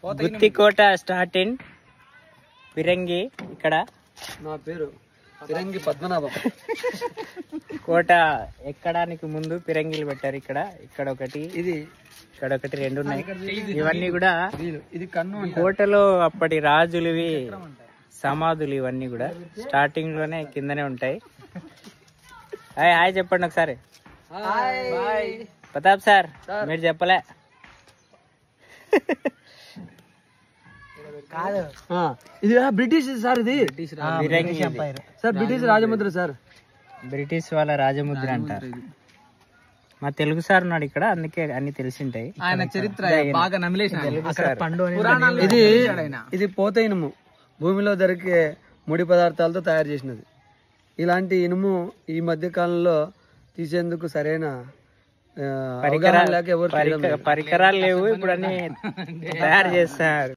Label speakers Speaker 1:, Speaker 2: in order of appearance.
Speaker 1: గుత్తికోట start in పిరంగి. ఇక్కడ
Speaker 2: నా పేరు పిరంగి పద్మనాభం.
Speaker 1: కోట ఎక్కడానికి ముందు పిరంగిలు పెట్టారు. ఇక్కడ ఒకటి, ఇక్కడ ఒకటి, 2 ఉన్నాయి. ఇవన్నీ కూడా
Speaker 2: ఇది కన్ను.
Speaker 1: కోటలో అప్పటి రాజులవి సమాధులు. ఇవన్నీ కూడా స్టార్టింగ్ లోనే కిందనే ఉంటాయి. హాయ్ చెప్పండి ఒకసారి. ప్రతాప్ సార్ మీరు చెప్పలే.
Speaker 2: ఇది బ్రిటిష్ సార్. ఇది సార్ బ్రిటిష్ రాజముద్ర సార్.
Speaker 1: బ్రిటిష్ వాళ్ళ రాజముద్ర అంటారు. మా తెలుగు సార్ ఉన్నాడు ఇక్కడ, అందుకే అన్ని తెలిసింటాయి.
Speaker 3: ఆయన చరిత్ర బాగా
Speaker 2: ఇది పోత ఇనుము, భూమిలో దొరికే ముడి పదార్థాలతో తయారు చేసినది. ఇలాంటి ఇనుము ఈ మధ్య కాలంలో తీసేందుకు సరైన
Speaker 1: పరికరాలు లేవు. ఇప్పుడు అన్ని తయారు చేస్తారు.